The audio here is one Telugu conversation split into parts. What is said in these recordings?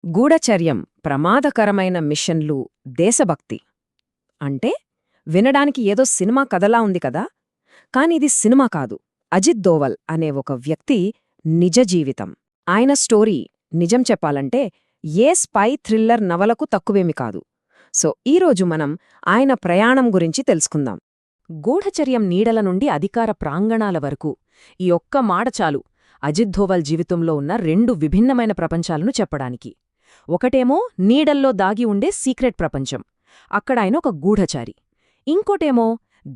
గూఢచర్యం, ప్రమాదకరమైన మిషన్లు, దేశభక్తి. అంటే వినడానికి ఏదో సినిమా కథలా ఉంది కదా, కాని ఇది సినిమా కాదు. అజిత్ దోవల్ అనే ఒక వ్యక్తి నిజ జీవితం. ఆయన స్టోరీ నిజం చెప్పాలంటే ఏ స్పై థ్రిల్లర్ నవలకు తక్కువేమి కాదు. సో ఈరోజు మనం ఆయన ప్రయాణం గురించి తెలుసుకుందాం. గూఢచర్యం నీడల నుండి అధికార ప్రాంగణాల వరకు ఈ ఒక్క మాట చాలు అజిత్ దోవల్ జీవితంలో ఉన్న రెండు విభిన్నమైన ప్రపంచాలను చెప్పడానికి. ఒకటేమో నీడల్లో దాగి ఉండే సీక్రెట్ ప్రపంచం, అక్కడాయన ఒక గూఢచారి. ఇంకోటేమో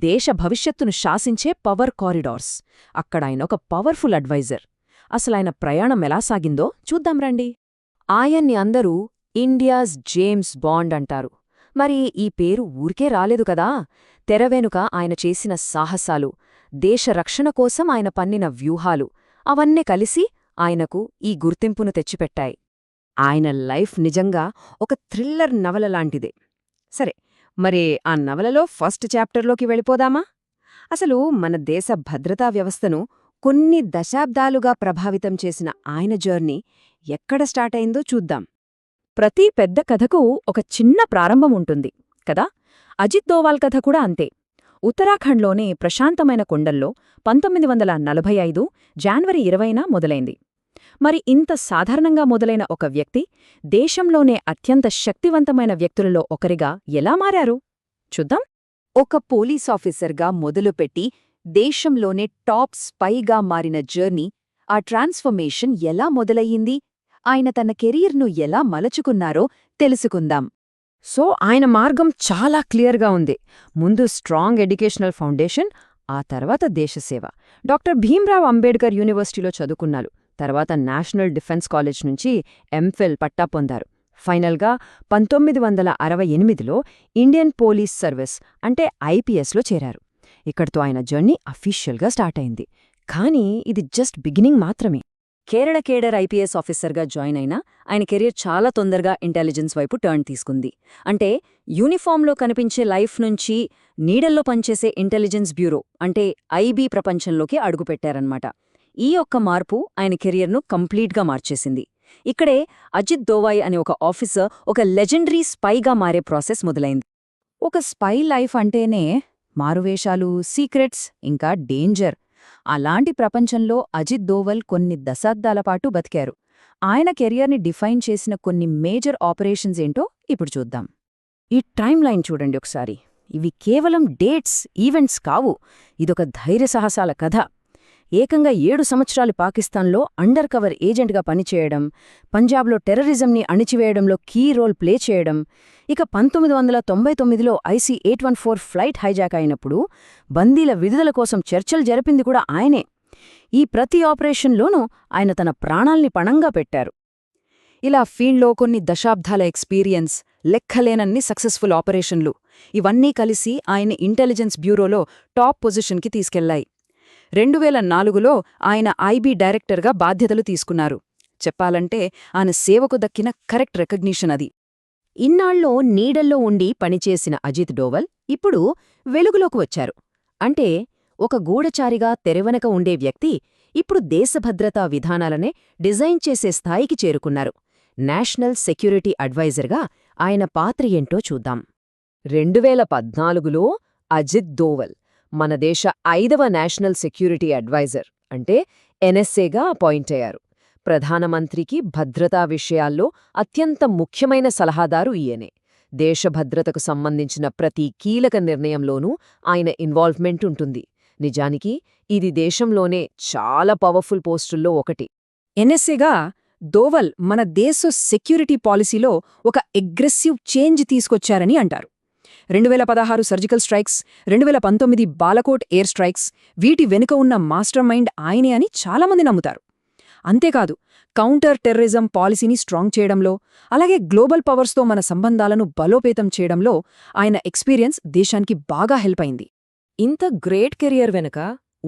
దేశ భవిష్యత్తును శాసించే పవర్ కారిడార్స్, అక్కడాయన ఒక పవర్ఫుల్ అడ్వైజర్. అసలాయన ప్రయాణం ఎలా సాగిందో చూద్దాం రండి. ఆయన్ని అందరూ ఇండియాస్ జేమ్స్ బాండ్ అంటారు. మరి ఈ పేరు ఊరికే రాలేదు కదా. తెరవెనుక ఆయన చేసిన సాహసాలు, దేశ రక్షణ కోసం ఆయన పన్నిన వ్యూహాలు, అవన్నీ కలిసి ఆయనకు ఈ గుర్తింపును తెచ్చిపెట్టాయి. ఆయన లైఫ్ నిజంగా ఒక థ్రిల్లర్ నవల లాంటిదే. సరే, మరి ఆ నవలలో ఫస్ట్ చాప్టర్లోకి వెళ్ళిపోదామా? అసలు మన దేశ భద్రతా వ్యవస్థను కొన్ని దశాబ్దాలుగా ప్రభావితం చేసిన ఆయన జర్నీ ఎక్కడ స్టార్ట్ అయిందో చూద్దాం. ప్రతి పెద్ద కథకు ఒక చిన్న ప్రారంభం ఉంటుంది కదా. అజిత్ దోవాల్ కథ కూడా అంతే. ఉత్తరాఖండ్లోని ప్రశాంతమైన కొండల్లో 1945 జనవరి 20న మొదలైంది. మరి ఇంత సాధారణంగా మొదలైన ఒక వ్యక్తి దేశంలోనే అత్యంత శక్తివంతమైన వ్యక్తులలో ఒకరిగా ఎలా మారారు చూద్దాం. ఒక పోలీసాఫీసర్గా మొదలుపెట్టి దేశంలోనే టాప్ స్పైగా మారిన జర్నీ, ఆ ట్రాన్స్ఫర్మేషన్ ఎలా మొదలయ్యింది, ఆయన తన కెరీర్ను ఎలా మలచుకున్నారో తెలుసుకుందాం. సో ఆయన మార్గం చాలా క్లియర్గా ఉంది. ముందు స్ట్రాంగ్ ఎడ్యుకేషనల్ ఫౌండేషన్, ఆ తర్వాత దేశసేవ. డాక్టర్ భీమ్రావ్ అంబేడ్కర్ యూనివర్సిటీలో చదువుకున్నారు. తర్వాత నేషనల్ డిఫెన్స్ కాలేజ్ నుంచి ఎంఫిల్ పట్టా పొందారు. ఫైనల్గా 1968లో ఇండియన్ పోలీస్ సర్వీస్ అంటే ఐపీఎస్లో చేరారు. ఇక్కడితో ఆయన జర్నీ అఫీషియల్గా స్టార్ట్ అయింది. కానీ ఇది జస్ట్ బిగినింగ్ మాత్రమే. కేరళ కేడర్ ఐపీఎస్ ఆఫీసర్గా జాయిన్ అయినా ఆయన కెరీర్ చాలా తొందరగా ఇంటెలిజెన్స్ వైపు టర్న్ తీసుకుంది. అంటే యూనిఫామ్లో కనిపించే లైఫ్ నుంచి నీడల్లో పనిచేసే ఇంటెలిజెన్స్ బ్యూరో అంటే ఐబీ ప్రపంచంలోకి అడుగుపెట్టారన్నమాట. ఈ ఒక్క మార్పు ఆయన కెరియర్ను కంప్లీట్గా మార్చేసింది. ఇక్కడే అజిత్ దోవాయ్ అనే ఒక ఆఫీసర్ ఒక లెజెండరీ స్పైగా మారే ప్రాసెస్ మొదలైంది. ఒక స్పై లైఫ్ అంటేనే మారువేషాలు, సీక్రెట్స్, ఇంకా డేంజర్. అలాంటి ప్రపంచంలో అజిత్ దోవల్ కొన్ని దశాబ్దాల పాటు బతికారు. ఆయన కెరియర్ని డిఫైన్ చేసిన కొన్ని మేజర్ ఆపరేషన్స్ ఏంటో ఇప్పుడు చూద్దాం. ఈ టైమ్ లైన్ చూడండి ఒకసారి. ఇవి కేవలం డేట్స్, ఈవెంట్స్ కావు. ఇదొక ధైర్యసాహసాల కథ. ఏకంగా 7 సంవత్సరాలు పాకిస్తాన్లో అండర్ కవర్ ఏజెంట్గా పనిచేయడం, పంజాబ్లో టెర్రరిజంని అణిచివేయడంలో కీ రోల్ ప్లే చేయడం, ఇక 1999లో IC-814 ఫ్లైట్ హైజాక్ అయినప్పుడు బందీల విడుదల కోసం చర్చలు జరిపింది కూడా ఆయనే. ఈ ప్రతి ఆపరేషన్లోనూ ఆయన తన ప్రాణాల్ని పణంగా పెట్టారు. ఇలా ఫీల్డ్లో కొన్ని దశాబ్దాల ఎక్స్పీరియన్స్, లెక్కలేనన్ని సక్సెస్ఫుల్ ఆపరేషన్లు, ఇవన్నీ కలిసి ఆయన ఇంటెలిజెన్స్ బ్యూరోలో టాప్ పొజిషన్కి తీసుకెళ్లాయి. 2004లో ఆయన ఐబీ డైరెక్టర్గా బాధ్యతలు తీసుకున్నారు. చెప్పాలంటే ఆయన సేవకు దక్కిన కరెక్ట్ రికగ్నిషన్ అది. ఇన్నాళ్ళో నీడల్లో ఉండి పనిచేసిన అజిత్ దోవల్ ఇప్పుడు వెలుగులోకి వచ్చారు. అంటే ఒక గూఢచారిగా తెరవెనక ఉండే వ్యక్తి ఇప్పుడు దేశభద్రతా విధానాలనే డిజైన్ చేసే స్థాయికి చేరుకున్నారు. నేషనల్ సెక్యూరిటీ అడ్వైజర్గా ఆయన పాత్ర ఏంటో చూద్దాం. 2014లో అజిత్ దోవల్ మన దేశ 5వ నేషనల్ సెక్యూరిటీ అడ్వైజర్ అంటే ఎన్ఎస్ఏగా అపాయింట్ అయ్యారు. ప్రధానమంత్రికి భద్రతా విషయాల్లో అత్యంత ముఖ్యమైన సలహాదారు ఈయనే. దేశ భద్రతకు సంబంధించిన ప్రతి కీలక నిర్ణయంలోనూ ఆయన ఇన్వాల్వ్మెంట్ ఉంటుంది. నిజానికి ఇది దేశంలోనే చాలా పవర్ఫుల్ పోస్టుల్లో ఒకటి. ఎన్ఎస్ఏగా దోవల్ మన దేశ సెక్యూరిటీ పాలసీలో ఒక అగ్రెసివ్ చేంజ్ తీసుకొచ్చారని అంటారు. 2016 surgical strikes, 2019 Balakot air strikes, వీటి వెనుక ఉన్న మాస్టర్ మైండ్ ఆయనే అని చాలామంది నమ్ముతారు. అంతేకాదు, కౌంటర్ టెర్రరిజం పాలసీని స్ట్రాంగ్ చేయడంలో, అలాగే గ్లోబల్ పవర్స్తో మన సంబంధాలను బలోపేతం చేయడంలో ఆయన ఎక్స్పీరియన్స్ దేశానికి బాగా హెల్ప్ అయింది. ఇంత గ్రేట్ కెరియర్ వెనుక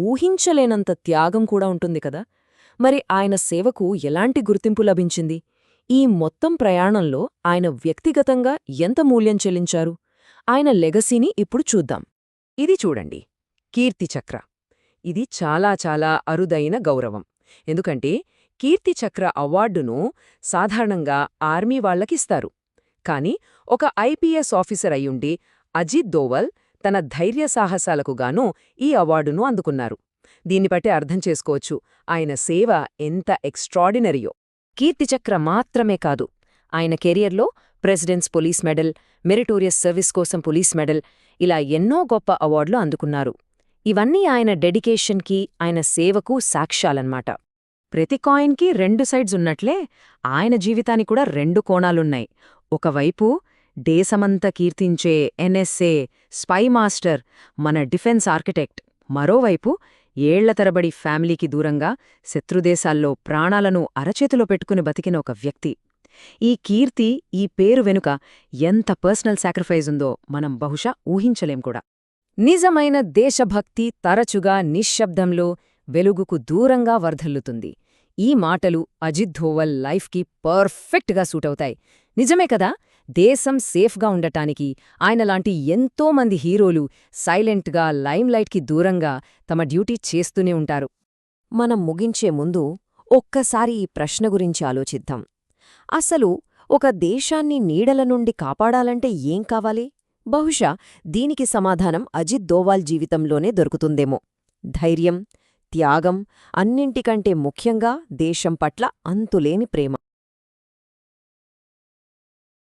ఊహించలేనంత త్యాగం కూడా ఉంటుంది కదా. మరి ఆయన సేవకు ఎలాంటి గుర్తింపు లభించింది? ఈ మొత్తం ప్రయాణంలో ఆయన వ్యక్తిగతంగా ఎంత మూల్యం చెల్లించారు? ఆయన లెగసీని ఇప్పుడు చూద్దాం. ఇది చూడండి, కీర్తిచక్ర. ఇది చాలా చాలా అరుదైన గౌరవం. ఎందుకంటే కీర్తిచక్ర అవార్డును సాధారణంగా ఆర్మీ వాళ్లకిస్తారు. కాని ఒక ఐపీఎస్ ఆఫీసర్ అయ్యుండి అజిత్ దోవల్ తన ధైర్యసాహసాలకు గాను ఈ అవార్డును అందుకున్నారు. దీన్ని బట్టి అర్థం చేసుకోవచ్చు ఆయన సేవ ఎంత ఎక్స్ట్రాడినరీయో. కీర్తిచక్ర మాత్రమే కాదు, ఆయన కెరియర్లో presidents police medal, meritorious service కోసం పోలీస్ మెడల్, ఇలా ఎన్నో గొప్ప అవార్డులు అందుకున్నారు. ఇవన్నీ ఆయన డెడికేషన్కి, ఆయన సేవకు సాక్ష్యాలన్మాట. ప్రతి కాయిన్కి రెండు సైడ్స్ ఉన్నట్లే ఆయన జీవితానికి కూడా రెండు కోణాలున్నాయి. ఒకవైపు దేశమంతా కీర్తించే ఎన్ఎస్ఏ, స్పై మాస్టర్, మన డిఫెన్స్ ఆర్కిటెక్ట్. మరోవైపు ఏళ్ల తరబడి ఫ్యామిలీకి దూరంగా శత్రుదేశాల్లో ప్రాణాలను అరచేతిలో పెట్టుకుని బతికిన ఒక వ్యక్తి. ఈ కీర్తి, ఈ పేరు వెనుక ఎంత పర్సనల్ సాక్రిఫైస్ ఉందో మనం బహుశా ఊహించలేం కూడా. నిజమైన దేశభక్తి తరచుగా నిశ్శబ్దంలో, వెలుగుకు దూరంగా వర్ధిల్లుతుంది. ఈ మాటలు అజిత్ దోవల్ లైఫ్కి పర్ఫెక్ట్గా సూటవుతాయి. నిజమే కదా, దేశం సేఫ్గా ఉండటానికి ఆయనలాంటి ఎంతోమంది హీరోలు సైలెంట్గా లైమ్లైట్కి దూరంగా తమ డ్యూటీ చేస్తూనే ఉంటారు. మనం ముగించే ముందు ఒక్కసారి ఈ ప్రశ్న గురించి ఆలోచిద్దాం. అసలు ఒక దేశాన్ని నీడల నుండి కాపాడాలంటే ఏం కావాలి? బహుశా దీనికి సమాధానం అజిత్ దోవాల్ జీవితంలోనే దొరుకుతుందేమో. ధైర్యం, త్యాగం, అన్నింటికంటే ముఖ్యంగా దేశం పట్ల అంతులేని ప్రేమ.